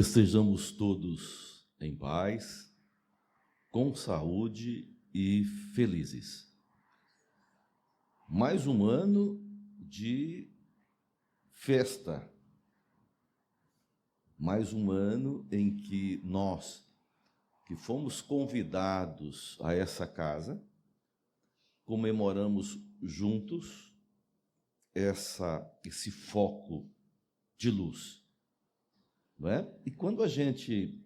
Estejamos todos em paz, com saúde e felizes. Mais um ano de festa. Mais um ano em que nós, que fomos convidados a essa casa, comemoramos juntos esse foco de luz. Não é? E quando a gente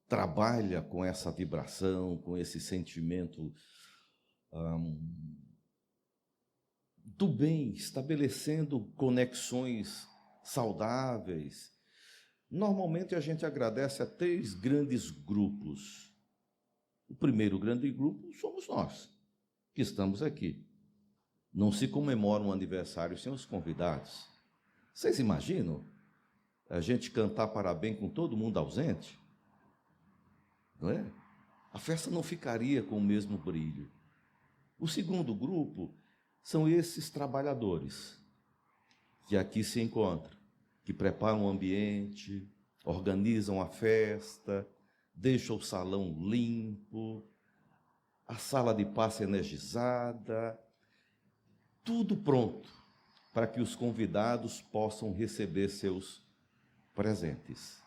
trabalha com essa vibração, com esse sentimento do bem, estabelecendo conexões saudáveis, normalmente a gente agradece a 3 grandes grupos. O primeiro grande grupo somos nós, que estamos aqui. Não se comemora um aniversário sem os convidados. Vocês imaginam a gente cantar parabéns com todo mundo ausente? Não é? A festa não ficaria com o mesmo brilho. O segundo grupo são esses trabalhadores que aqui se encontram, que preparam o ambiente, organizam a festa, deixam o salão limpo, a sala de passe energizada, tudo pronto para que os convidados possam receber seus presentes.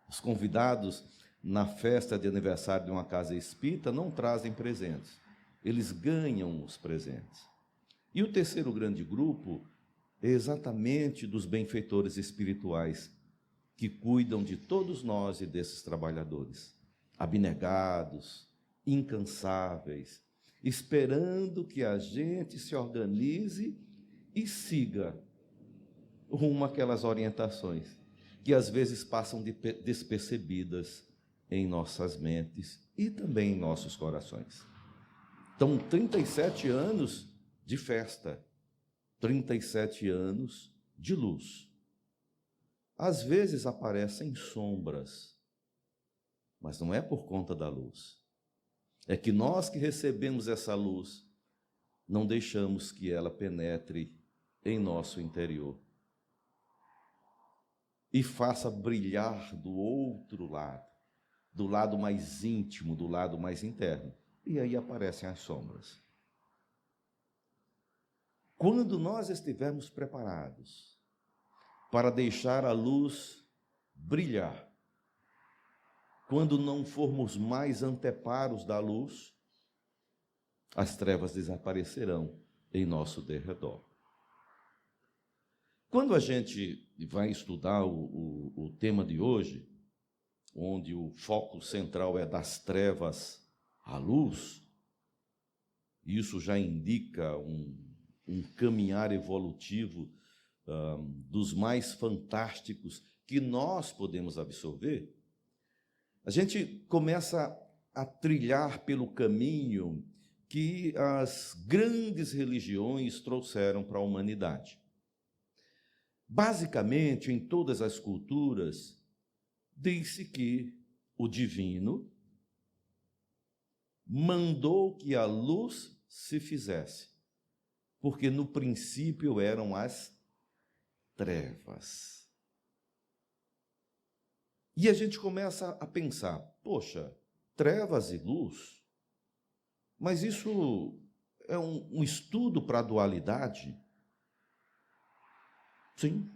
Os convidados na festa de aniversário de uma casa espírita não trazem presentes, eles ganham os presentes. E o terceiro grande grupo é exatamente dos benfeitores espirituais que cuidam de todos nós e desses trabalhadores, abnegados, incansáveis, esperando que a gente se organize e siga rumo àquelas orientações que às vezes passam despercebidas em nossas mentes e também em nossos corações. Então, 37 anos de festa, 37 anos de luz. Às vezes aparecem sombras, mas não é por conta da luz. É que nós que recebemos essa luz, não deixamos que ela penetre em nosso interior e faça brilhar do outro lado, do lado mais íntimo, do lado mais interno. E aí aparecem as sombras. Quando nós estivermos preparados para deixar a luz brilhar, quando não formos mais anteparos da luz, as trevas desaparecerão em nosso derredor. Quando a gente vai estudar o tema de hoje, onde o foco central é das trevas à luz, isso já indica um caminhar evolutivo dos mais fantásticos que nós podemos absorver. A gente começa a trilhar pelo caminho que as grandes religiões trouxeram para a humanidade. Basicamente, em todas as culturas, diz-se que o divino mandou que a luz se fizesse, porque no princípio eram as trevas. E a gente começa a pensar, poxa, trevas e luz, mas isso é um estudo para a dualidade? Sim,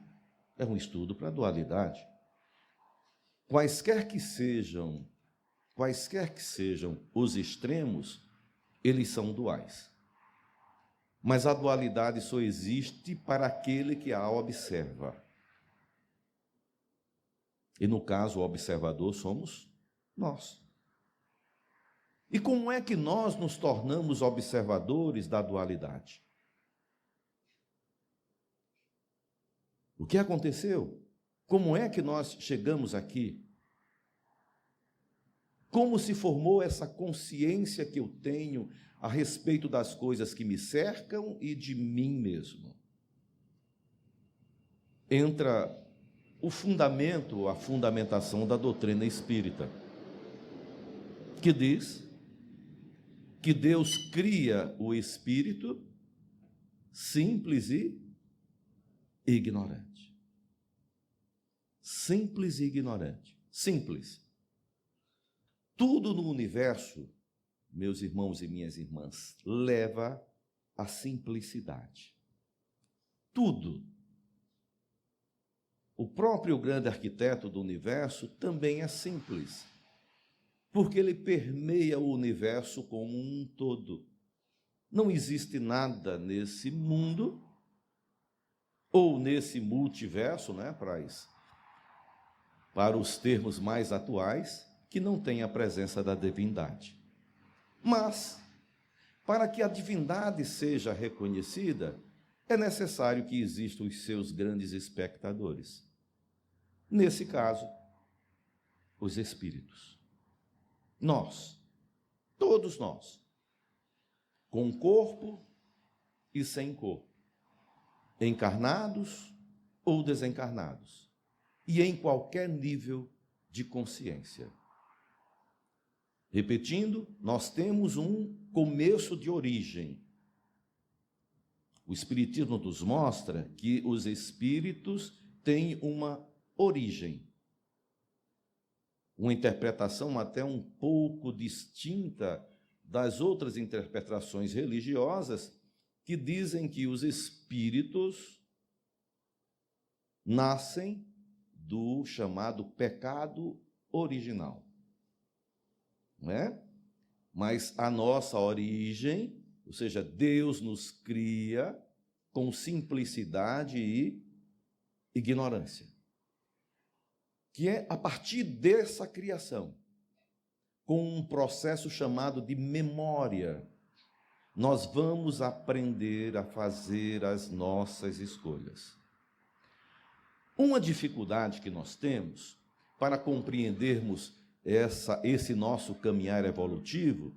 é um estudo para a dualidade. Quaisquer que sejam os extremos, eles são duais. Mas a dualidade só existe para aquele que a observa. E no caso, o observador somos nós. E como é que nós nos tornamos observadores da dualidade? O que aconteceu? Como é que nós chegamos aqui? Como se formou essa consciência que eu tenho a respeito das coisas que me cercam e de mim mesmo? Entra o fundamento, a fundamentação da doutrina espírita, que diz que Deus cria o espírito simples e ignorante. simples e ignorante. Simples. Tudo no universo, meus irmãos e minhas irmãs, leva à simplicidade. Tudo. O próprio grande arquiteto do universo também é simples, porque ele permeia o universo como um todo. Não existe nada nesse mundo, ou nesse multiverso, né, para os termos mais atuais, que não tenha a presença da divindade. Mas, para que a divindade seja reconhecida, é necessário que existam os seus grandes espectadores. Nesse caso, os espíritos. Nós, todos nós, com corpo e sem corpo, encarnados ou desencarnados, e em qualquer nível de consciência. Repetindo, nós temos um começo de origem. O Espiritismo nos mostra que os espíritos têm uma origem, uma interpretação até um pouco distinta das outras interpretações religiosas que dizem que os espíritos nascem do chamado pecado original, não é? Mas a nossa origem, ou seja, Deus nos cria com simplicidade e ignorância, que é a partir dessa criação, com um processo chamado de memória, nós vamos aprender a fazer as nossas escolhas. Uma dificuldade que nós temos para compreendermos esse nosso caminhar evolutivo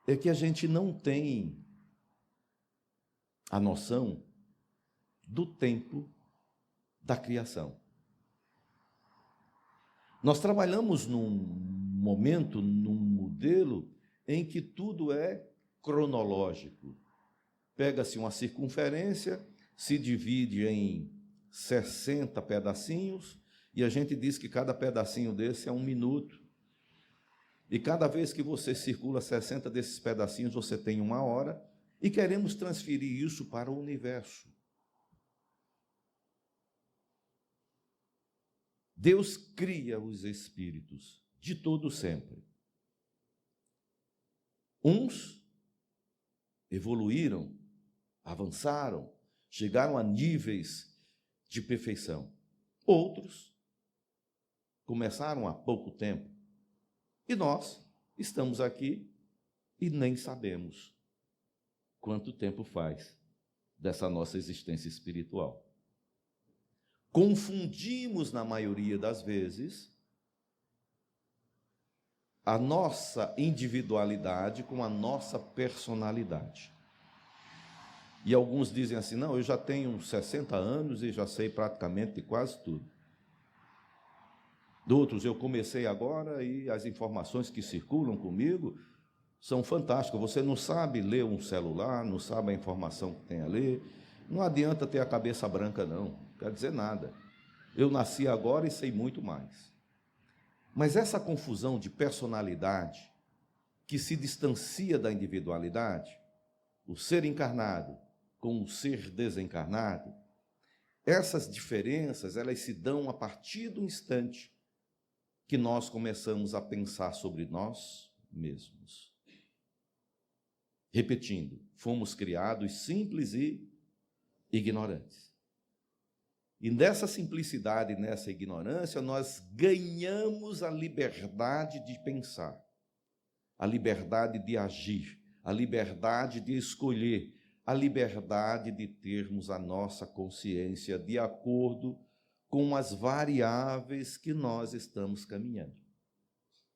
é que a gente não tem a noção do tempo da criação. Nós trabalhamos num momento, num modelo em que tudo é cronológico. Pega-se uma circunferência, se divide em 60 pedacinhos, e a gente diz que cada pedacinho desse é 1 minuto. E cada vez que você circula 60 desses pedacinhos, você tem 1 hora, e queremos transferir isso para o universo. Deus cria os espíritos de todo sempre. Uns evoluíram, avançaram, chegaram a níveis de perfeição. Outros começaram há pouco tempo. E nós estamos aqui e nem sabemos quanto tempo faz dessa nossa existência espiritual. Confundimos, na maioria das vezes, a nossa individualidade com a nossa personalidade. E alguns dizem assim, não, eu já tenho 60 anos e já sei praticamente quase tudo. Outros, eu comecei agora e as informações que circulam comigo são fantásticas. Você não sabe ler um celular, não sabe a informação que tem a ler. Não adianta ter a cabeça branca, não. Não quer dizer nada. Eu nasci agora e sei muito mais. Mas essa confusão de personalidade, que se distancia da individualidade, o ser encarnado com o ser desencarnado, essas diferenças, elas se dão a partir do instante que nós começamos a pensar sobre nós mesmos. Repetindo, fomos criados simples e ignorantes. E nessa simplicidade, nessa ignorância, nós ganhamos a liberdade de pensar, a liberdade de agir, a liberdade de escolher, a liberdade de termos a nossa consciência de acordo com as variáveis que nós estamos caminhando,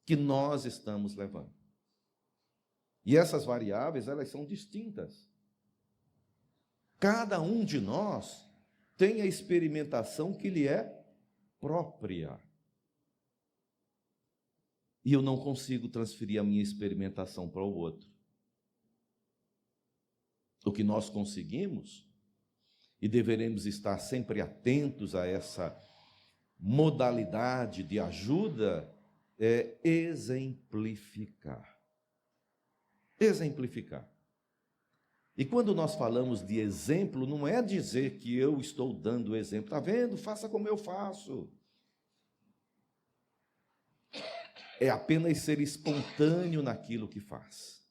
que nós estamos levando. E essas variáveis, elas são distintas. Cada um de nós tem a experimentação que lhe é própria. E eu não consigo transferir a minha experimentação para o outro. O que nós conseguimos, e deveremos estar sempre atentos a essa modalidade de ajuda é exemplificar. Exemplificar. E quando nós falamos de exemplo, não é dizer que eu estou dando exemplo. Está vendo? Faça como eu faço. É apenas ser espontâneo naquilo que faz.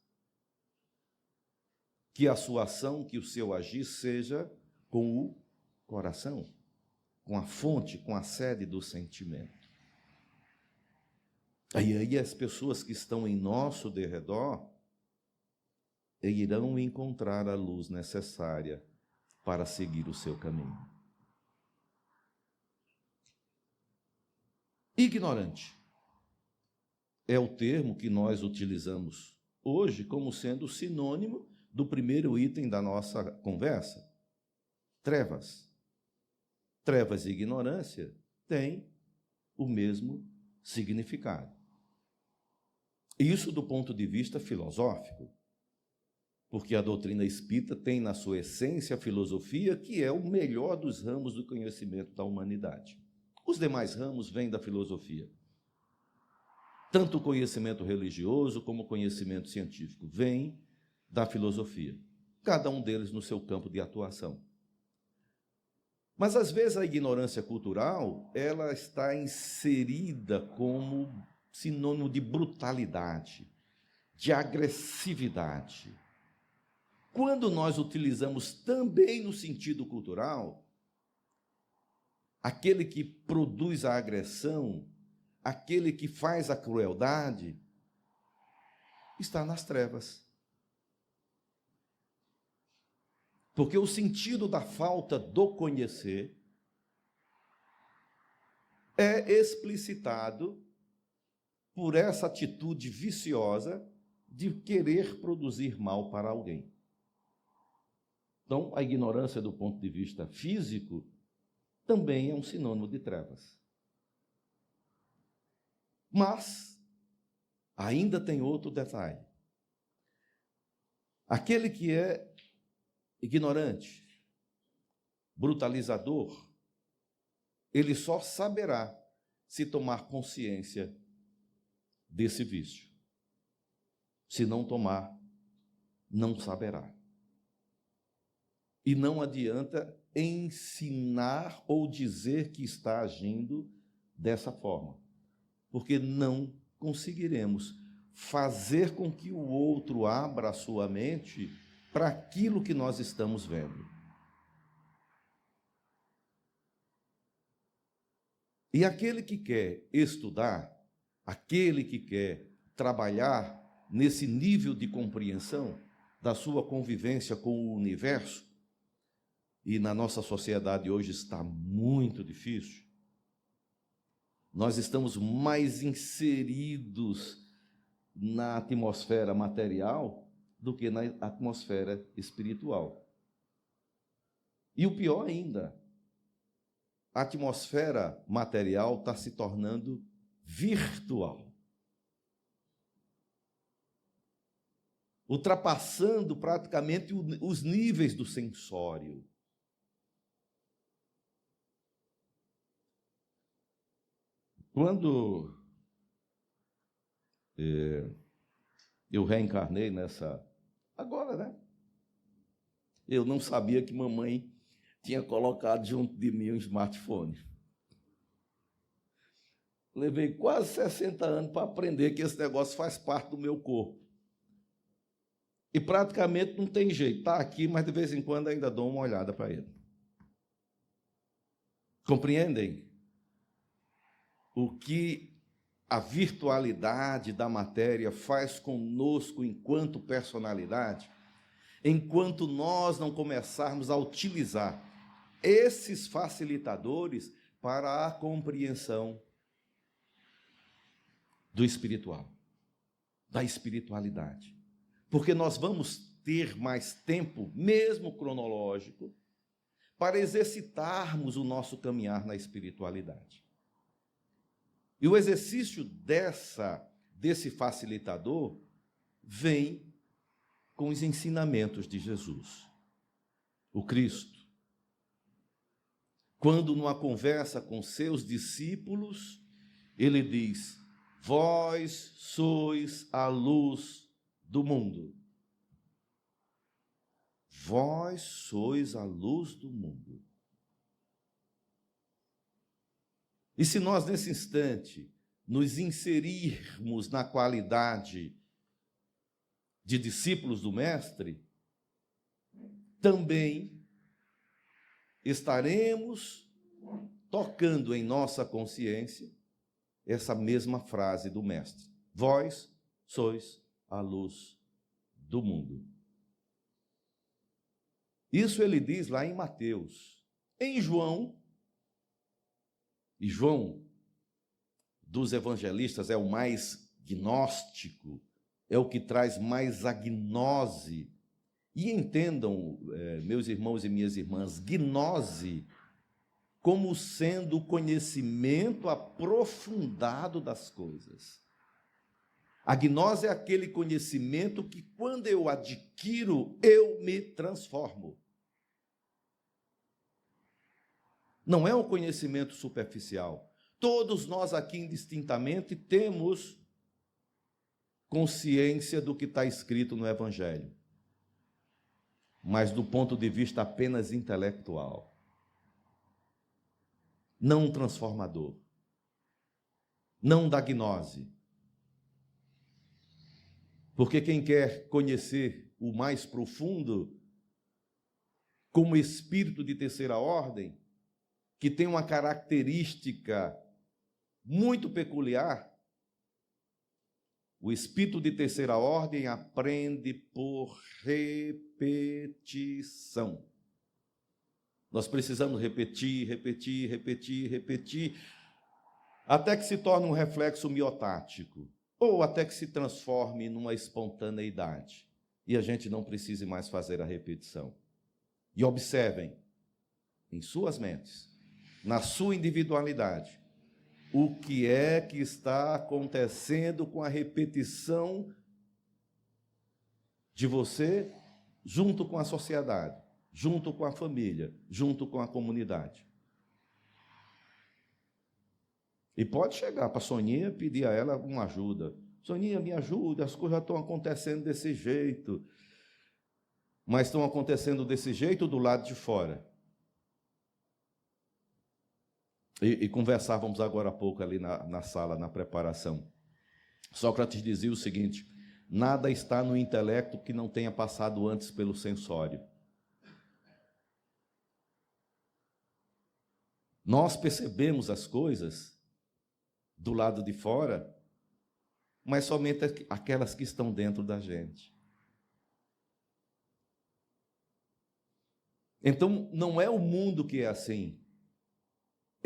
Que a sua ação, que o seu agir seja com o coração, com a fonte, com a sede do sentimento. Aí as pessoas que estão em nosso derredor irão encontrar a luz necessária para seguir o seu caminho. Ignorante é o termo que nós utilizamos hoje como sendo sinônimo do primeiro item da nossa conversa. Trevas. Trevas e ignorância têm o mesmo significado. Isso do ponto de vista filosófico, porque a doutrina espírita tem na sua essência a filosofia, que é o melhor dos ramos do conhecimento da humanidade. Os demais ramos vêm da filosofia. Tanto o conhecimento religioso como o conhecimento científico vem da filosofia, cada um deles no seu campo de atuação. Mas, às vezes, a ignorância cultural, ela está inserida como sinônimo de brutalidade, de agressividade. Quando nós utilizamos também no sentido cultural, aquele que produz a agressão, aquele que faz a crueldade, está nas trevas. Porque o sentido da falta do conhecer é explicitado por essa atitude viciosa de querer produzir mal para alguém. Então, a ignorância do ponto de vista físico também é um sinônimo de trevas. Mas ainda tem outro detalhe. Aquele que é ignorante, brutalizador, ele só saberá se tomar consciência desse vício. Se não tomar, não saberá. E não adianta ensinar ou dizer que está agindo dessa forma, porque não conseguiremos fazer com que o outro abra a sua mente para aquilo que nós estamos vendo. E aquele que quer estudar, aquele que quer trabalhar nesse nível de compreensão da sua convivência com o universo, e na nossa sociedade hoje está muito difícil, nós estamos mais inseridos na atmosfera material do que na atmosfera espiritual. E o pior ainda, a atmosfera material está se tornando virtual, ultrapassando praticamente os níveis do sensório. Quando eu reencarnei agora, né? Eu não sabia que mamãe tinha colocado junto de mim um smartphone. Levei quase 60 anos para aprender que esse negócio faz parte do meu corpo. E praticamente não tem jeito. Está aqui, mas de vez em quando ainda dou uma olhada para ele. Compreendem? O que a virtualidade da matéria faz conosco enquanto personalidade, enquanto nós não começarmos a utilizar esses facilitadores para a compreensão do espiritual, da espiritualidade. Porque nós vamos ter mais tempo, mesmo cronológico, para exercitarmos o nosso caminhar na espiritualidade. E o exercício desse facilitador vem com os ensinamentos de Jesus, o Cristo. quando numa conversa com seus discípulos, ele diz: vós sois a luz do mundo. Vós sois a luz do mundo. E se nós, nesse instante, nos inserirmos na qualidade de discípulos do Mestre, também estaremos tocando em nossa consciência essa mesma frase do Mestre: vós sois a luz do mundo. Isso ele diz lá em Mateus. Em João, e João, dos evangelistas, é o mais gnóstico, é o que traz mais a gnose. E entendam, meus irmãos e minhas irmãs, gnose como sendo o conhecimento aprofundado das coisas. A gnose é aquele conhecimento que, quando eu adquiro, eu me transformo. Não é um conhecimento superficial. Todos nós aqui, indistintamente, temos consciência do que está escrito no Evangelho, mas do ponto de vista apenas intelectual, não transformador, não da gnose. Porque quem quer conhecer o mais profundo, como espírito de terceira ordem, que tem uma característica muito peculiar, o espírito de terceira ordem aprende por repetição. Nós precisamos repetir, repetir, repetir, repetir, até que se torne um reflexo miotático, ou até que se transforme numa espontaneidade, e a gente não precise mais fazer a repetição. E observem, em suas mentes, na sua individualidade, o que é que está acontecendo com a repetição de você junto com a sociedade, junto com a família, junto com a comunidade. E pode chegar para a Soninha e pedir a ela uma ajuda. Soninha, me ajuda, as coisas estão acontecendo desse jeito. Mas estão acontecendo desse jeito do lado de fora. E conversávamos agora há pouco ali na sala, na preparação. Sócrates dizia o seguinte: nada está no intelecto que não tenha passado antes pelo sensório. Nós percebemos as coisas do lado de fora, mas somente aquelas que estão dentro da gente. Então, não é o mundo que é assim.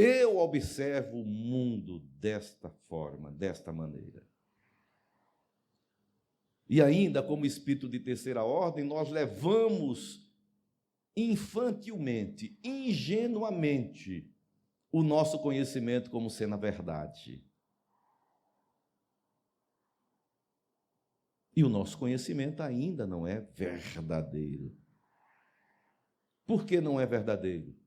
Eu observo o mundo desta forma, desta maneira. E ainda, como espírito de terceira ordem, nós levamos infantilmente, ingenuamente, o nosso conhecimento como sendo a verdade. E o nosso conhecimento ainda não é verdadeiro. Por que não é verdadeiro?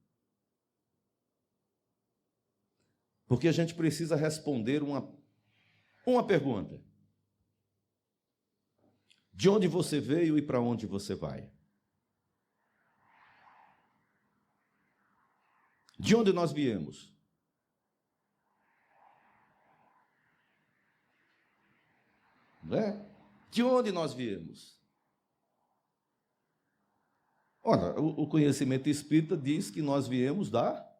Porque a gente precisa responder uma pergunta. De onde você veio e para onde você vai? De onde nós viemos? Não é? De onde nós viemos? Ora, o conhecimento espírita diz que nós viemos das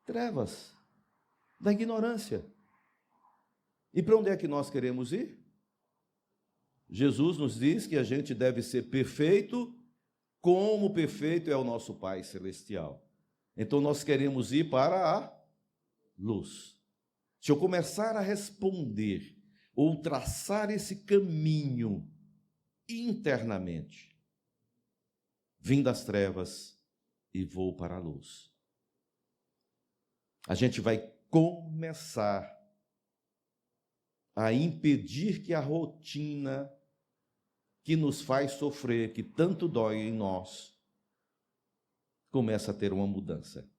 trevas, da ignorância. E para onde é que nós queremos ir? Jesus nos diz que a gente deve ser perfeito, como perfeito é o nosso Pai Celestial. Então nós queremos ir para a luz. Se eu começar a responder, ou traçar esse caminho internamente, vim das trevas e vou para a luz. A gente vai começar a impedir que a rotina que nos faz sofrer, que tanto dói em nós, começa a ter uma mudança.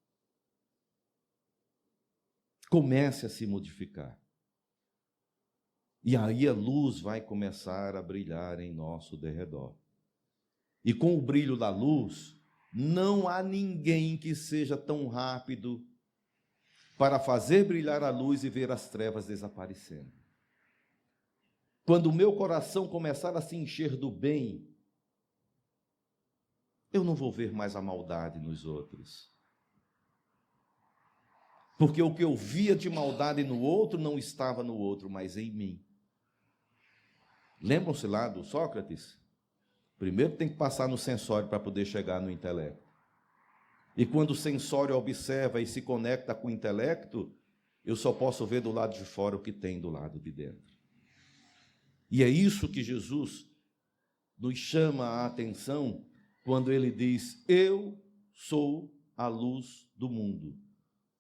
Comece a se modificar. E aí a luz vai começar a brilhar em nosso derredor. E com o brilho da luz, não há ninguém que seja tão rápido para fazer brilhar a luz e ver as trevas desaparecendo. Quando o meu coração começar a se encher do bem, eu não vou ver mais a maldade nos outros. Porque o que eu via de maldade no outro não estava no outro, mas em mim. Lembram-se lá do Sócrates? Primeiro tem que passar no sensório para poder chegar no intelecto. E quando o sensório observa e se conecta com o intelecto, eu só posso ver do lado de fora o que tem do lado de dentro. E é isso que Jesus nos chama a atenção quando ele diz: eu sou a luz do mundo.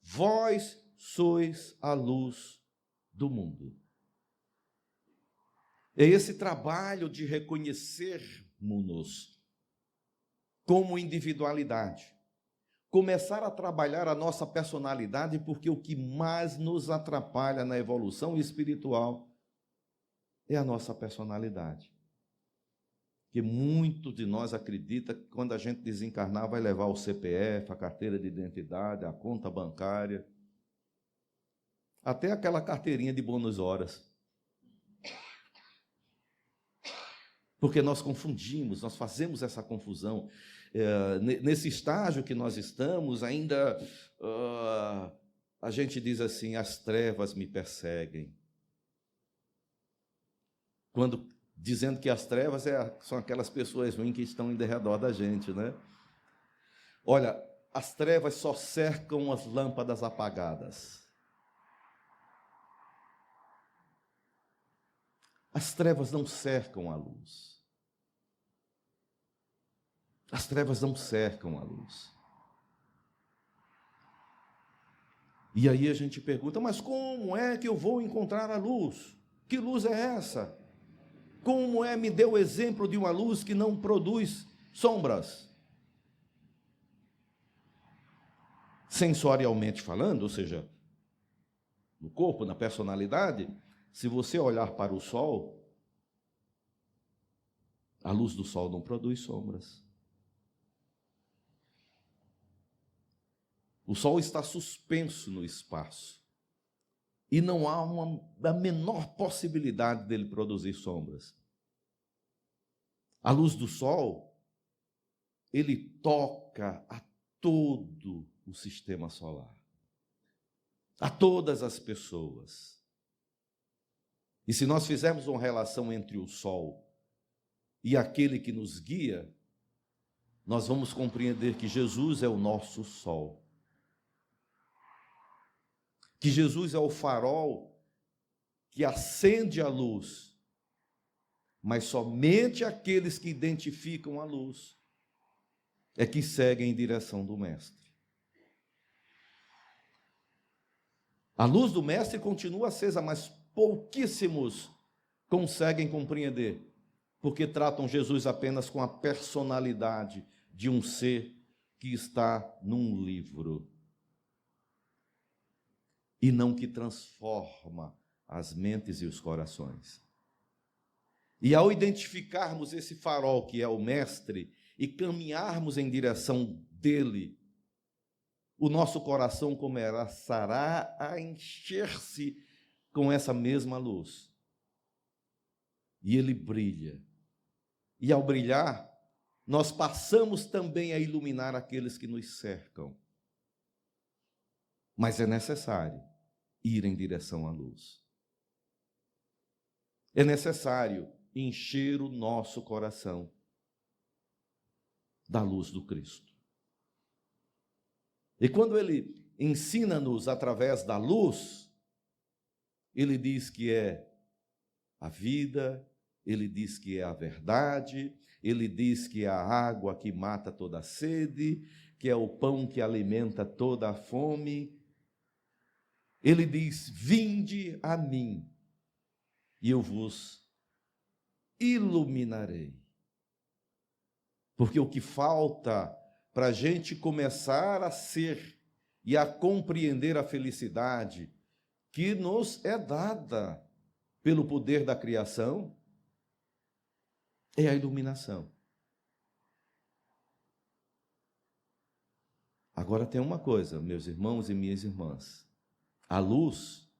Vós sois a luz do mundo. É esse trabalho de reconhecermos-nos como individualidade. Começar a trabalhar a nossa personalidade, porque o que mais nos atrapalha na evolução espiritual é a nossa personalidade. Que muito de nós acredita que quando a gente desencarnar vai levar o CPF, a carteira de identidade, a conta bancária, até aquela carteirinha de bônus horas. Porque nós confundimos, nós fazemos essa confusão. Nesse estágio que nós estamos, ainda a gente diz assim: as trevas me perseguem. Quando dizendo que as trevas são aquelas pessoas ruins que estão em derredor da gente, né? Olha, as trevas só cercam as lâmpadas apagadas. As trevas não cercam a luz. As trevas não cercam a luz. E aí a gente pergunta: mas como é que eu vou encontrar a luz? Que luz é essa? Como é? Me dê o exemplo de uma luz que não produz sombras. Sensorialmente falando, ou seja, no corpo, na personalidade, se você olhar para o sol, a luz do sol não produz sombras. O sol está suspenso no espaço. E não há a menor possibilidade dele produzir sombras. A luz do sol, ele toca a todo o sistema solar, a todas as pessoas. E se nós fizermos uma relação entre o sol e aquele que nos guia, nós vamos compreender que Jesus é o nosso sol. Que Jesus é o farol que acende a luz, mas somente aqueles que identificam a luz é que seguem em direção do Mestre. A luz do Mestre continua acesa, mas pouquíssimos conseguem compreender, porque tratam Jesus apenas com a personalidade de um ser que está num livro. E não que transforma as mentes e os corações. E ao identificarmos esse farol que é o Mestre e caminharmos em direção dele, o nosso coração começará a encher-se com essa mesma luz. E ele brilha. E ao brilhar, nós passamos também a iluminar aqueles que nos cercam. Mas é necessário ir em direção à luz. É necessário encher o nosso coração da luz do Cristo. E quando ele ensina-nos através da luz, ele diz que é a vida, ele diz que é a verdade, ele diz que é a água que mata toda a sede, que é o pão que alimenta toda a fome. Ele diz: vinde a mim, e eu vos iluminarei. Porque o que falta para a gente começar a ser e a compreender a felicidade que nos é dada pelo poder da criação, é a iluminação. Agora tem uma coisa, meus irmãos e minhas irmãs: a luz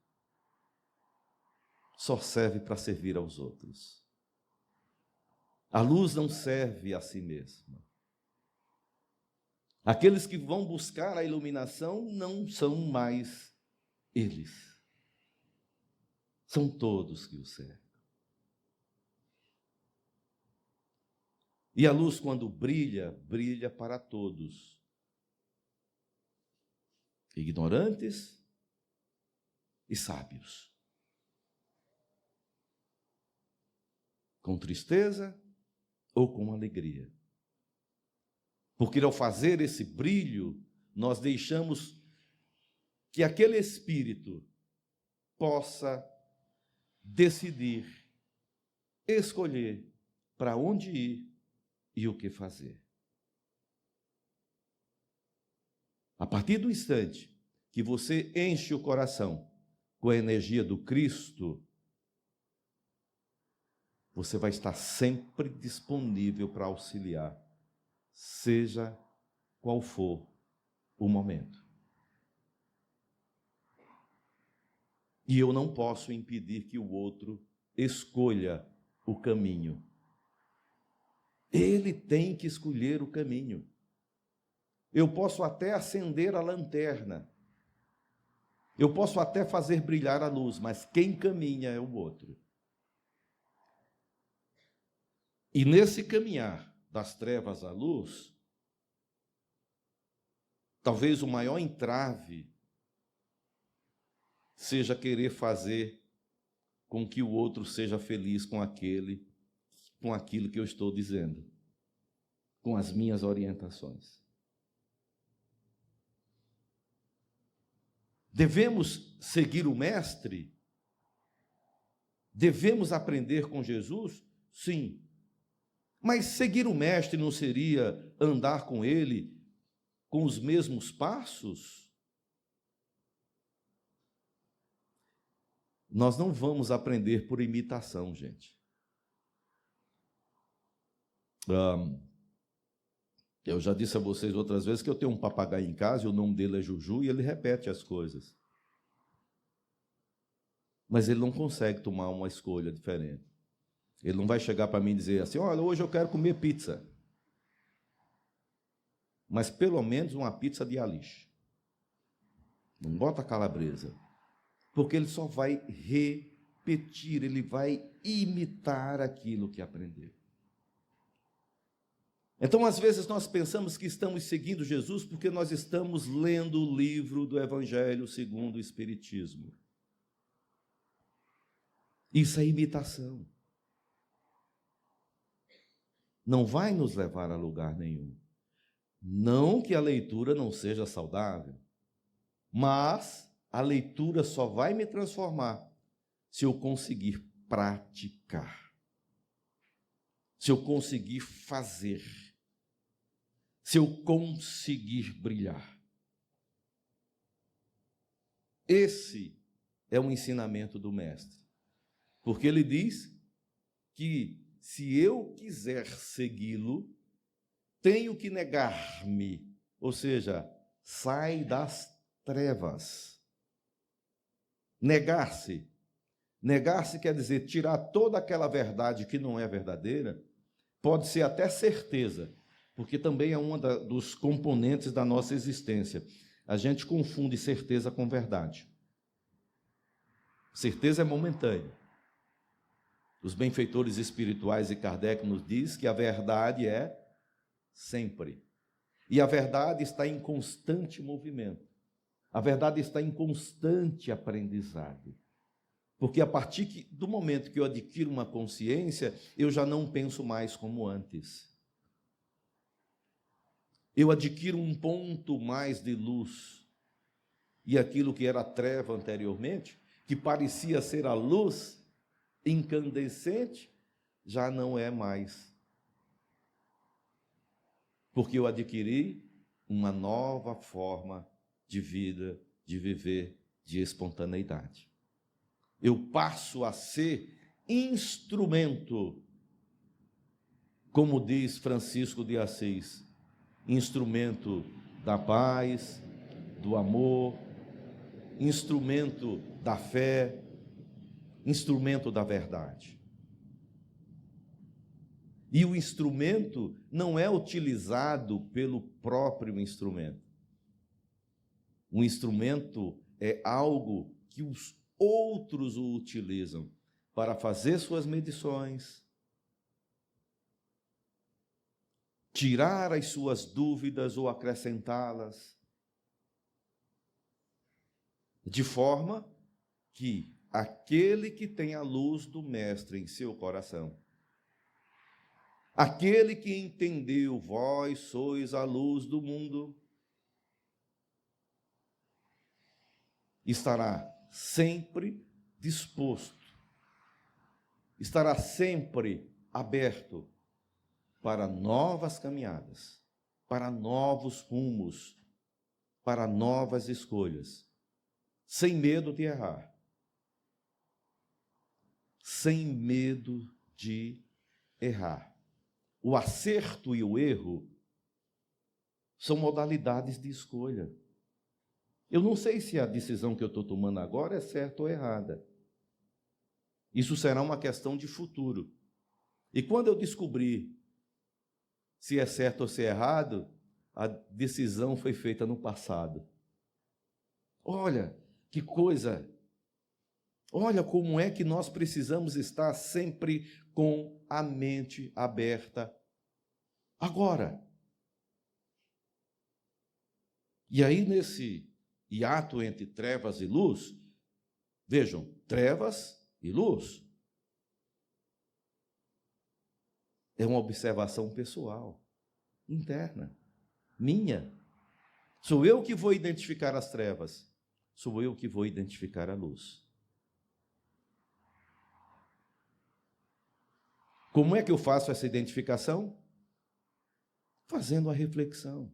só serve para servir aos outros. A luz não serve a si mesma. Aqueles que vão buscar a iluminação não são mais eles. São todos que o cercam. E a luz, quando brilha, brilha para todos. Ignorantes e sábios. Com tristeza ou com alegria. Porque ao fazer esse brilho, nós deixamos que aquele espírito possa decidir, escolher para onde ir e o que fazer. A partir do instante que você enche o coração com a energia do Cristo, você vai estar sempre disponível para auxiliar, seja qual for o momento. E eu não posso impedir que o outro escolha o caminho. Ele tem que escolher o caminho. Eu posso até acender a lanterna. Eu posso até fazer brilhar a luz, mas quem caminha é o outro. E nesse caminhar das trevas à luz, talvez o maior entrave seja querer fazer com que o outro seja feliz com aquilo que eu estou dizendo, com as minhas orientações. Devemos seguir o Mestre? Devemos aprender com Jesus? Sim. Mas seguir o Mestre não seria andar com ele com os mesmos passos? Nós não vamos aprender por imitação, gente. Eu já disse a vocês outras vezes que eu tenho um papagaio em casa e o nome dele é Juju e ele repete as coisas. Mas ele não consegue tomar uma escolha diferente. Ele não vai chegar para mim e dizer assim: olha, hoje eu quero comer pizza. Mas pelo menos uma pizza de alix. Não bota calabresa. Porque ele só vai repetir, ele vai imitar aquilo que aprendeu. Então, às vezes, nós pensamos que estamos seguindo Jesus porque nós estamos lendo o livro do Evangelho segundo o Espiritismo. Isso é imitação. Não vai nos levar a lugar nenhum. Não que a leitura não seja saudável, mas a leitura só vai me transformar se eu conseguir praticar, se eu conseguir fazer, se eu conseguir brilhar. Esse é o ensinamento do Mestre, porque ele diz que se eu quiser segui-lo, tenho que negar-me, ou seja, sai das trevas. Negar-se. Negar-se quer dizer tirar toda aquela verdade que não é verdadeira, pode ser até certeza, porque também é um dos componentes da nossa existência. A gente confunde certeza com verdade. Certeza é momentânea. Os benfeitores espirituais e Kardec nos diz que a verdade é sempre. E a verdade está em constante movimento. A verdade está em constante aprendizado. Porque a partir do momento que eu adquiro uma consciência, eu já não penso mais como antes. Eu adquiro um ponto mais de luz. E aquilo que era treva anteriormente, que parecia ser a luz incandescente, já não é mais. porque eu adquiri uma nova forma de vida, de viver, de espontaneidade. Eu passo a ser instrumento, como diz Francisco de Assis, instrumento da paz, do amor, instrumento da fé, instrumento da verdade. E o instrumento não é utilizado pelo próprio instrumento. O instrumento é algo que os outros o utilizam para fazer suas medições, tirar as suas dúvidas ou acrescentá-las, de forma que aquele que tem a luz do Mestre em seu coração, aquele que entendeu, vós sois a luz do mundo, estará sempre disposto, estará sempre aberto para novas caminhadas, para novos rumos, para novas escolhas, sem medo de errar, sem medo de errar. O acerto e o erro são modalidades de escolha. Eu não sei se a decisão que eu estou tomando agora é certa ou errada. Isso será uma questão de futuro. E quando eu descobrir se é certo ou se é errado, a decisão foi feita no passado. Olha que coisa! Olha como é que nós precisamos estar sempre com a mente aberta agora. E aí, nesse hiato entre trevas e luz, vejam, trevas e luz é uma observação pessoal, interna, minha. Sou eu que vou identificar as trevas, sou eu que vou identificar a luz. Como é que eu faço essa identificação? Fazendo a reflexão.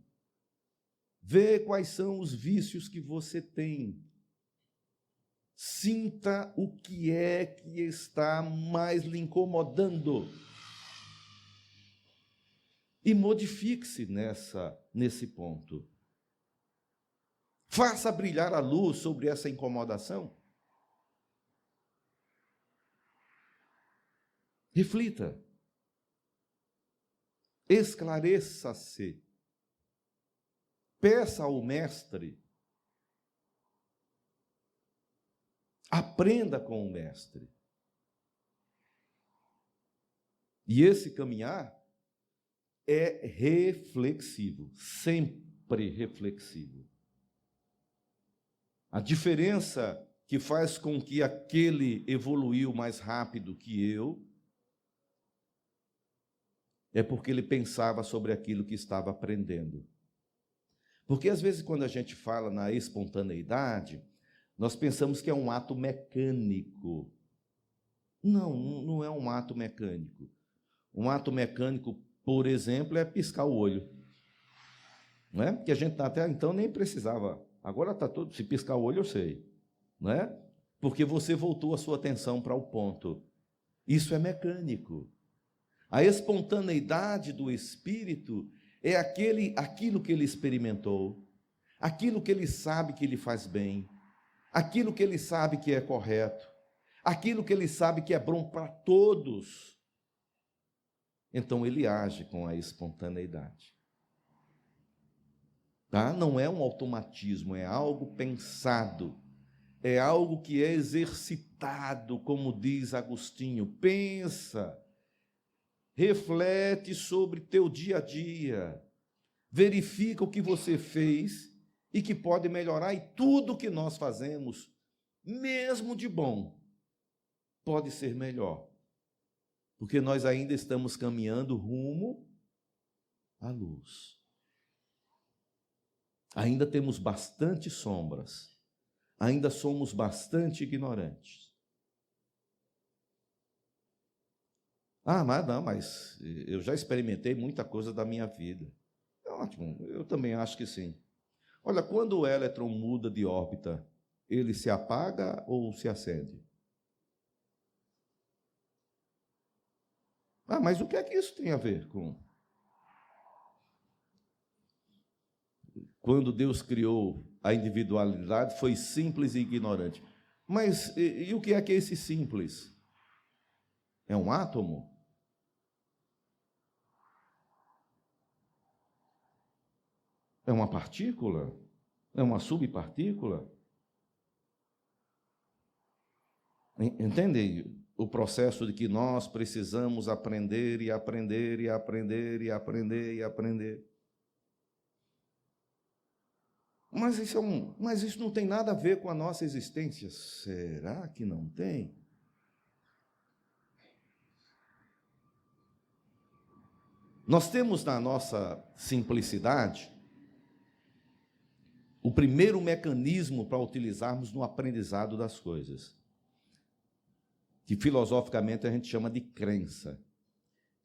Vê quais são os vícios que você tem. Sinta o que é que está mais lhe incomodando. E modifique-se nesse ponto. Faça brilhar a luz sobre essa incomodação. Reflita. Esclareça-se. Peça ao Mestre. Aprenda com o Mestre. E esse caminhar é reflexivo, sempre reflexivo. A diferença que faz com que aquele evoluiu mais rápido que eu é porque ele pensava sobre aquilo que estava aprendendo. Porque às vezes quando a gente fala na espontaneidade, nós pensamos que é um ato mecânico. Não é um ato mecânico. Um ato mecânico, por exemplo, é piscar o olho. Não é? Porque a gente até então nem precisava. Agora está tudo, se piscar o olho eu sei. Não é? Porque você voltou a sua atenção para o ponto. Isso é mecânico. A espontaneidade do espírito é aquilo que ele experimentou, aquilo que ele sabe que lhe faz bem, aquilo que ele sabe que é correto, aquilo que ele sabe que é bom para todos. Então ele age com a espontaneidade. Tá? Não é um automatismo, é algo pensado, é algo que é exercitado, como diz Agostinho. Pensa, reflete sobre teu dia a dia, verifica o que você fez e que pode melhorar, e tudo que nós fazemos, mesmo de bom, pode ser melhor, porque nós ainda estamos caminhando rumo à luz. Ainda temos bastante sombras, ainda somos bastante ignorantes. Mas eu já experimentei muita coisa da minha vida. Ótimo, eu também acho que sim. Olha, quando o elétron muda de órbita, ele se apaga ou se acende? Ah, mas o que é que isso tem a ver com... Quando Deus criou a individualidade, foi simples e ignorante. Mas e o que é esse simples? É um átomo? É uma partícula? É uma subpartícula? Entende o processo de que nós precisamos aprender e aprender e aprender e aprender e aprender? Mas isso não tem nada a ver com a nossa existência. Será que não tem? Nós temos na nossa simplicidade o primeiro mecanismo para utilizarmos no aprendizado das coisas, que filosoficamente a gente chama de crença.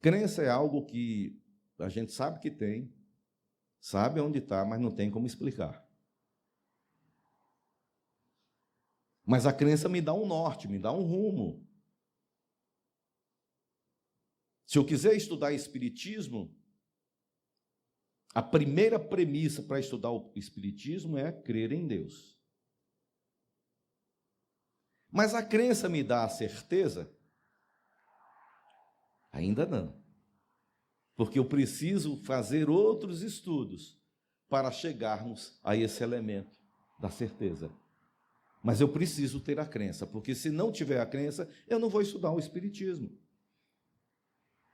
Crença é algo que a gente sabe que tem, sabe onde está, mas não tem como explicar. Mas a crença me dá um norte, me dá um rumo. Se eu quiser estudar espiritismo, a primeira premissa para estudar o espiritismo é crer em Deus. Mas a crença me dá a certeza? Ainda não. Porque eu preciso fazer outros estudos para chegarmos a esse elemento da certeza. Mas eu preciso ter a crença, porque se não tiver a crença, eu não vou estudar o espiritismo.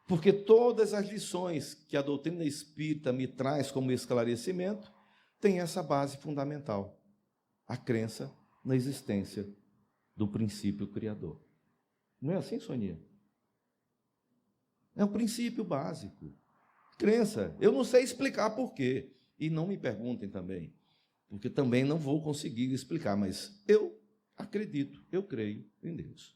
Porque todas as lições que a doutrina espírita me traz como esclarecimento têm essa base fundamental, a crença na existência do princípio criador. Não é assim, Sonia? É um princípio básico. Crença. Eu não sei explicar por quê. E não me perguntem também, porque também não vou conseguir explicar, mas eu acredito, eu creio em Deus.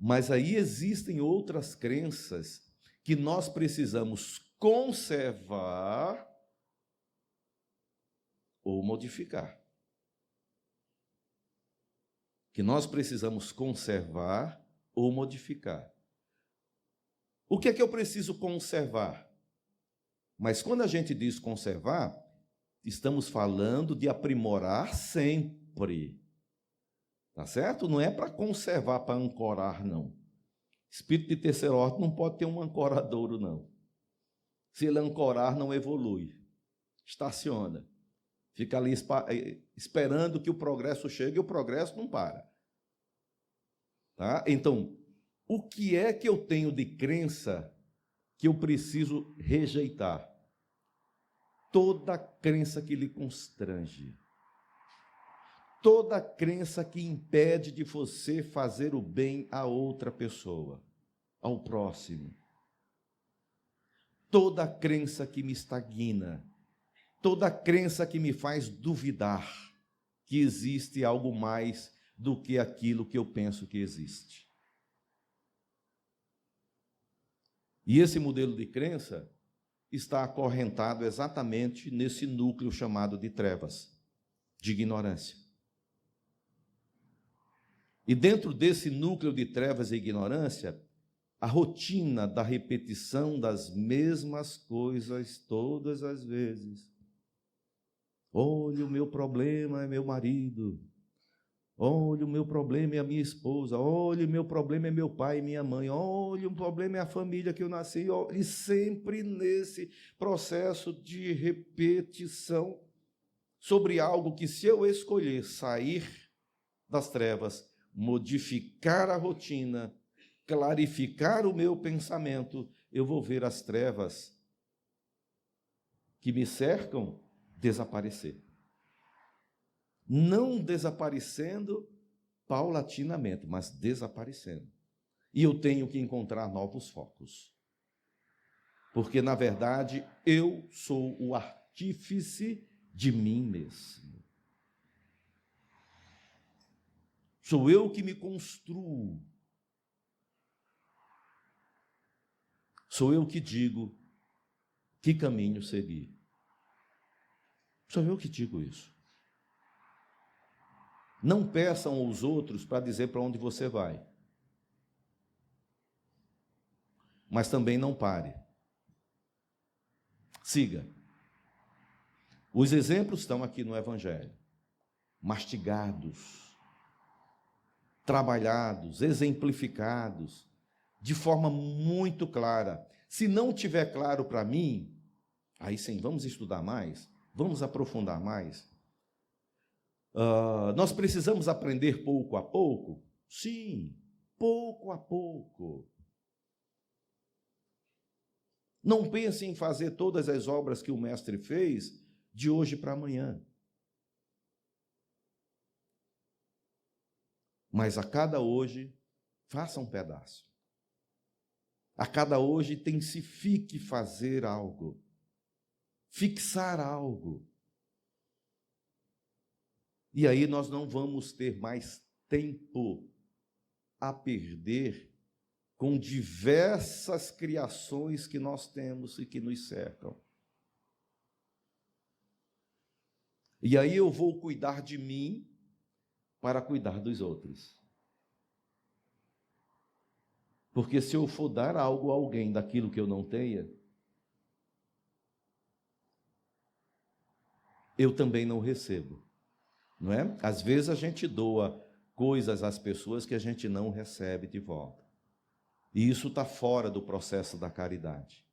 Mas aí existem outras crenças que nós precisamos conservar ou modificar. Que nós precisamos conservar ou modificar. O que é que eu preciso conservar? Mas quando a gente diz conservar, estamos falando de aprimorar sempre. Tá certo? Não é para conservar, para ancorar, não. Espírito de terceira ordem não pode ter um ancoradouro, não. Se ele ancorar, não evolui. Estaciona. Fica ali esperando que o progresso chegue e o progresso não para. Tá? Então, o que é que eu tenho de crença que eu preciso rejeitar? Toda crença que lhe constrange. Toda crença que impede de você fazer o bem a outra pessoa, ao próximo. Toda crença que me estagna. Toda crença que me faz duvidar que existe algo mais do que aquilo que eu penso que existe. E esse modelo de crença está acorrentado exatamente nesse núcleo chamado de trevas, de ignorância. E dentro desse núcleo de trevas e ignorância, a rotina da repetição das mesmas coisas todas as vezes. Olha, o meu problema é meu marido. Olha, o meu problema é a minha esposa. Olha, o meu problema é meu pai e minha mãe. Olha, o problema é a família que eu nasci. E sempre nesse processo de repetição sobre algo que, se eu escolher sair das trevas, modificar a rotina, clarificar o meu pensamento, eu vou ver as trevas que me cercam desaparecer. Não desaparecendo paulatinamente, mas desaparecendo. E eu tenho que encontrar novos focos. Porque, na verdade, eu sou o artífice de mim mesmo. Sou eu que me construo. Sou eu que digo que caminho seguir. Sou eu que digo isso. Não peçam aos outros para dizer para onde você vai. Mas também não pare. Siga. Os exemplos estão aqui no Evangelho. Mastigados, trabalhados, exemplificados, de forma muito clara. Se não tiver claro para mim, aí sim, vamos estudar mais, vamos aprofundar mais. Nós precisamos aprender pouco a pouco? Sim, pouco a pouco. Não pense em fazer todas as obras que o Mestre fez de hoje para amanhã. Mas a cada hoje, faça um pedaço. A cada hoje, intensifique fazer algo. Fixar algo. E aí nós não vamos ter mais tempo a perder com diversas criações que nós temos e que nos cercam. E aí eu vou cuidar de mim para cuidar dos outros. Porque se eu for dar algo a alguém daquilo que eu não tenha, eu também não recebo. Não é? Às vezes a gente doa coisas às pessoas que a gente não recebe de volta. E isso está fora do processo da caridade.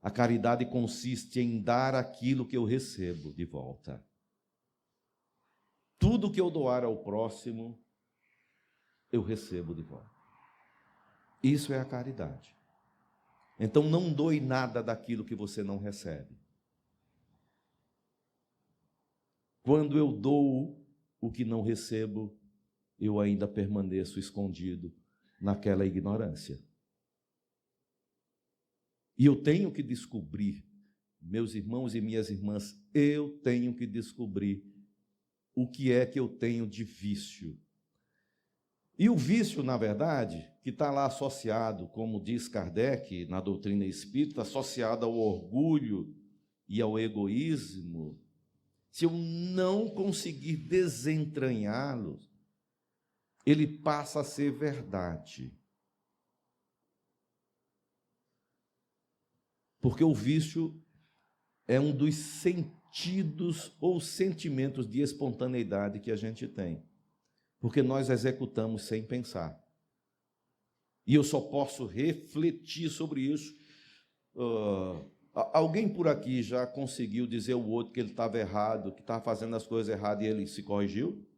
A caridade consiste em dar aquilo que eu recebo de volta. Tudo que eu doar ao próximo, eu recebo de volta. Isso é a caridade. Então não doe nada daquilo que você não recebe. Quando eu dou o que não recebo, eu ainda permaneço escondido naquela ignorância. E eu tenho que descobrir, meus irmãos e minhas irmãs, eu tenho que descobrir o que é que eu tenho de vício. E o vício, na verdade, que está lá associado, como diz Kardec na doutrina espírita, associado ao orgulho e ao egoísmo, se eu não conseguir desentranhá-los, ele passa a ser verdade. Porque o vício é um dos sentidos ou sentimentos de espontaneidade que a gente tem. Porque nós executamos sem pensar. E eu só posso refletir sobre isso. Alguém por aqui já conseguiu dizer ao outro que ele estava errado, que estava fazendo as coisas erradas e ele se corrigiu?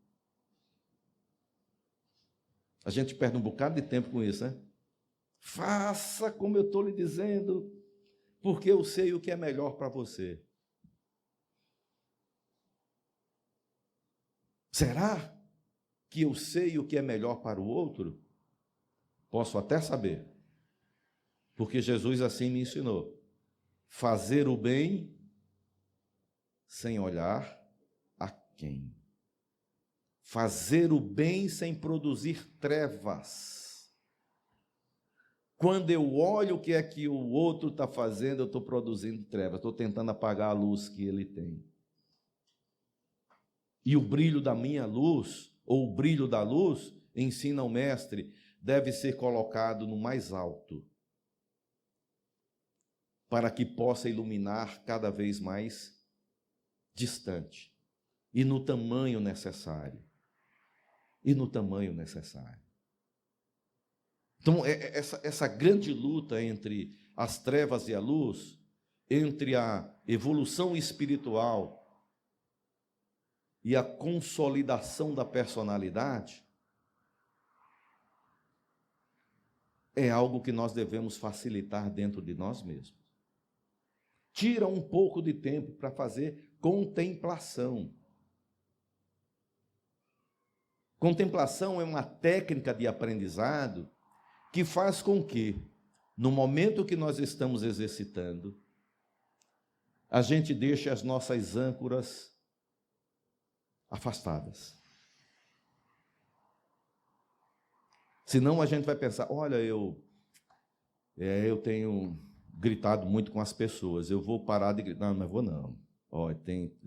A gente perde um bocado de tempo com isso, né? Faça como eu estou lhe dizendo, porque eu sei o que é melhor para você. Será que eu sei o que é melhor para o outro? Posso até saber, porque Jesus assim me ensinou. Fazer o bem sem olhar a quem. Fazer o bem sem produzir trevas. Quando eu olho o que é que o outro está fazendo, eu estou produzindo trevas, estou tentando apagar a luz que ele tem. E o brilho da minha luz, ou o brilho da luz, ensina o mestre, deve ser colocado no mais alto, para que possa iluminar cada vez mais distante, e no tamanho necessário. E no tamanho necessário. Então, essa grande luta entre as trevas e a luz, entre a evolução espiritual e a consolidação da personalidade, é algo que nós devemos facilitar dentro de nós mesmos. Tira um pouco de tempo para fazer contemplação. Contemplação é uma técnica de aprendizado que faz com que, no momento que nós estamos exercitando, a gente deixe as nossas âncoras afastadas. Senão a gente vai pensar, olha, eu Eu tenho gritado muito com as pessoas. Eu vou parar de gritar. Não, mas vou não. Ó,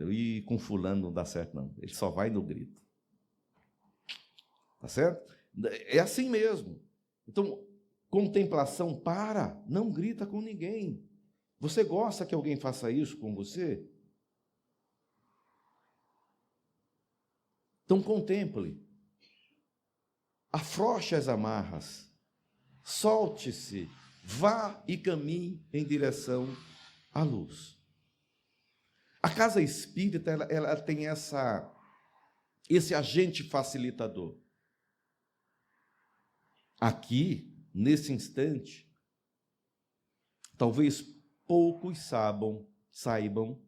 e com fulano não dá certo, não. Ele só vai no grito. Tá certo? É assim mesmo. Então, contemplação, não grita com ninguém. Você gosta que alguém faça isso com você? Então, contemple. Afrouxe as amarras. Solte-se. Vá e caminhe em direção à luz. A casa espírita, ela tem esse agente facilitador. Aqui, nesse instante, talvez poucos saibam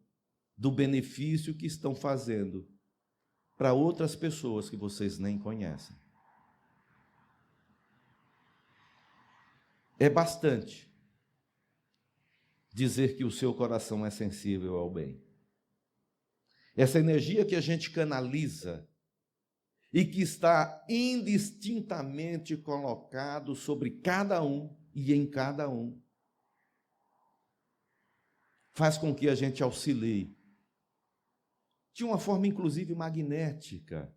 do benefício que estão fazendo para outras pessoas que vocês nem conhecem. É bastante dizer que o seu coração é sensível ao bem. Essa energia que a gente canaliza e que está indistintamente colocado sobre cada um e em cada um, faz com que a gente auxilie de uma forma inclusive magnética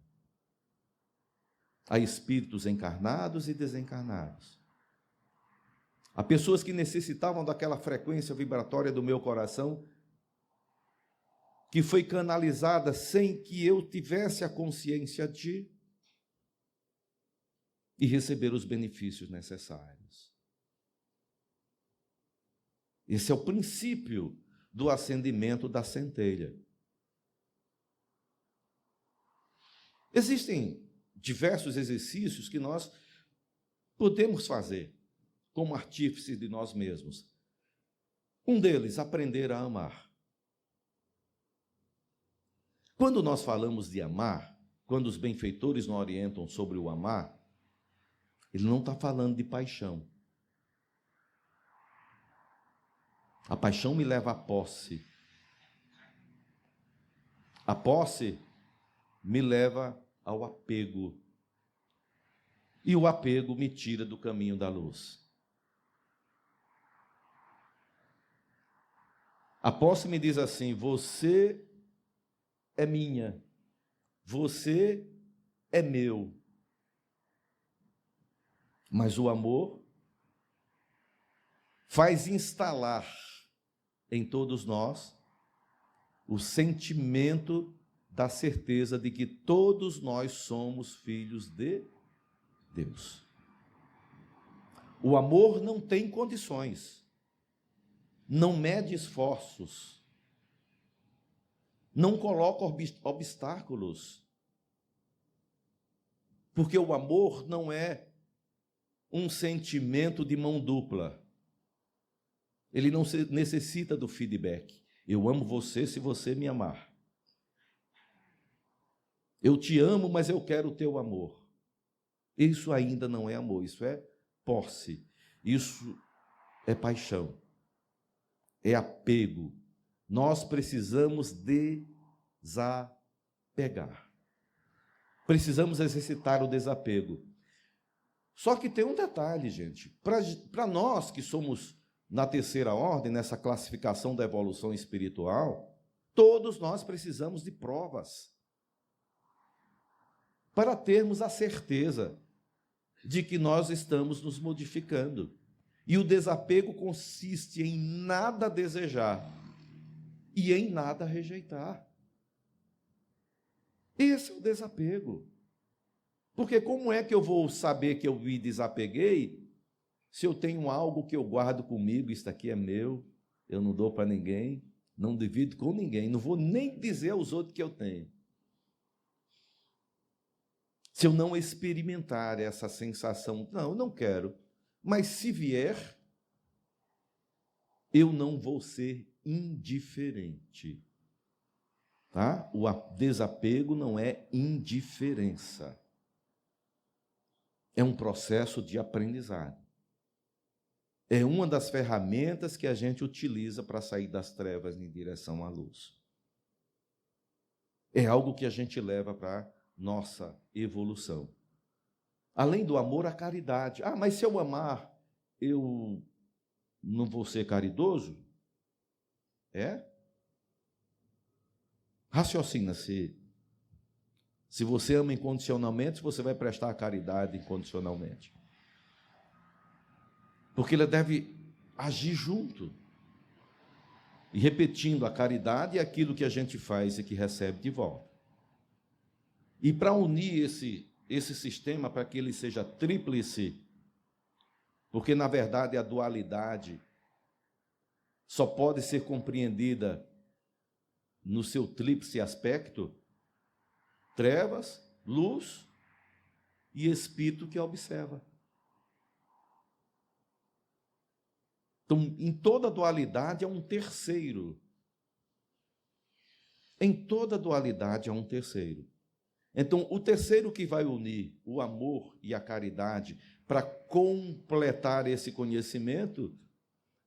a espíritos encarnados e desencarnados. A pessoas que necessitavam daquela frequência vibratória do meu coração, que foi canalizada sem que eu tivesse a consciência de, e receber os benefícios necessários. Esse é o princípio do acendimento da centelha. Existem diversos exercícios que nós podemos fazer como artífices de nós mesmos. Um deles, aprender a amar. Quando nós falamos de amar, quando os benfeitores nos orientam sobre o amar, ele não está falando de paixão. A paixão me leva à posse. A posse me leva ao apego. E o apego me tira do caminho da luz. A posse me diz assim: você é minha, você é meu. Mas o amor faz instalar em todos nós o sentimento da certeza de que todos nós somos filhos de Deus. O amor não tem condições, não mede esforços, não coloca obstáculos, porque o amor não é um sentimento de mão dupla. Ele não necessita do feedback. Eu amo você se você me amar. Eu te amo, mas eu quero o teu amor. Isso ainda não é amor, isso é posse. Isso é paixão. É apego. Nós precisamos desapegar. Precisamos exercitar o desapego. Só que tem um detalhe, gente. Para nós que somos na terceira ordem, nessa classificação da evolução espiritual, todos nós precisamos de provas para termos a certeza de que nós estamos nos modificando. E o desapego consiste em nada desejar e em nada rejeitar. Esse é o desapego. Porque como é que eu vou saber que eu me desapeguei se eu tenho algo que eu guardo comigo? Isso aqui é meu, eu não dou para ninguém, não divido com ninguém, não vou nem dizer aos outros que eu tenho. Se eu não experimentar essa sensação, não, eu não quero, mas se vier, eu não vou ser indiferente. Tá? O desapego não é indiferença. É um processo de aprendizado. É uma das ferramentas que a gente utiliza para sair das trevas em direção à luz. É algo que a gente leva para nossa evolução. Além do amor, a caridade. Mas se eu amar, eu não vou ser caridoso? É? Raciocina se você ama incondicionalmente, você vai prestar a caridade incondicionalmente. Porque ele deve agir junto. E repetindo, a caridade é aquilo que a gente faz e que recebe de volta. E para unir esse sistema, para que ele seja tríplice, porque na verdade a dualidade só pode ser compreendida no seu tríplice aspecto: trevas, luz e espírito que observa. Então, em toda dualidade há um terceiro. Em toda dualidade há um terceiro. Então, o terceiro que vai unir o amor e a caridade para completar esse conhecimento,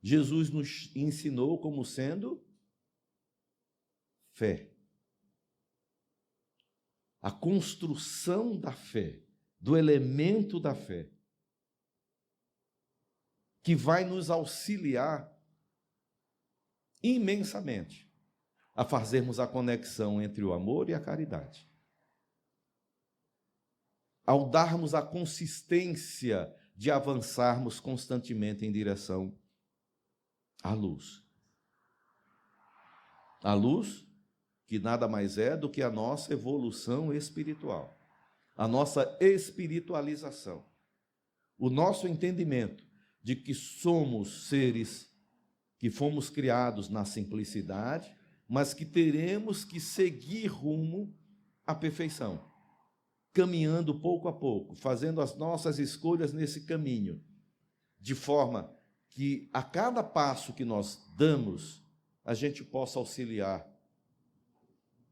Jesus nos ensinou como sendo fé. A construção da fé, do elemento da fé, que vai nos auxiliar imensamente a fazermos a conexão entre o amor e a caridade. Ao darmos a consistência de avançarmos constantemente em direção à luz. A luz, que nada mais é do que a nossa evolução espiritual, a nossa espiritualização, o nosso entendimento de que somos seres que fomos criados na simplicidade, mas que teremos que seguir rumo à perfeição, caminhando pouco a pouco, fazendo as nossas escolhas nesse caminho, de forma que a cada passo que nós damos, a gente possa auxiliar,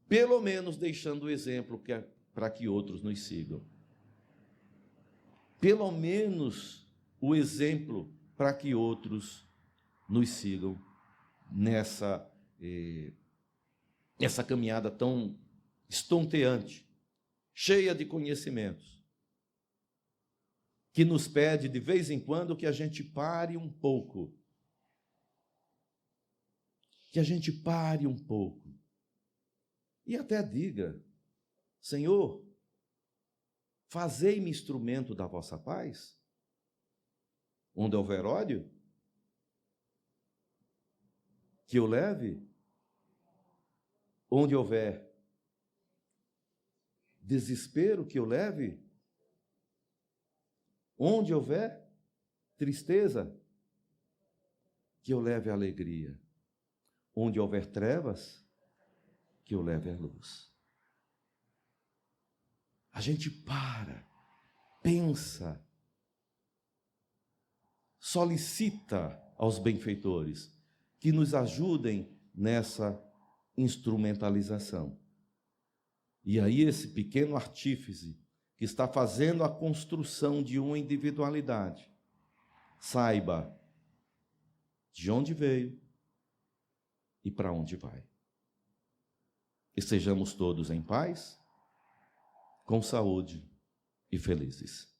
pelo menos deixando o exemplo para que outros nos sigam. Pelo menos o exemplo para que outros nos sigam nessa caminhada tão estonteante, cheia de conhecimentos, que nos pede de vez em quando que a gente pare um pouco. Que a gente pare um pouco. E até diga: Senhor, fazei-me instrumento da vossa paz. Onde houver ódio, que eu leve. Onde houver desespero, que eu leve. Onde houver tristeza, que eu leve a alegria. Onde houver trevas, que eu leve a luz. A gente para, pensa, solicita aos benfeitores que nos ajudem nessa instrumentalização. E aí esse pequeno artífice que está fazendo a construção de uma individualidade, saiba de onde veio e para onde vai. E sejamos todos em paz, com saúde e felizes.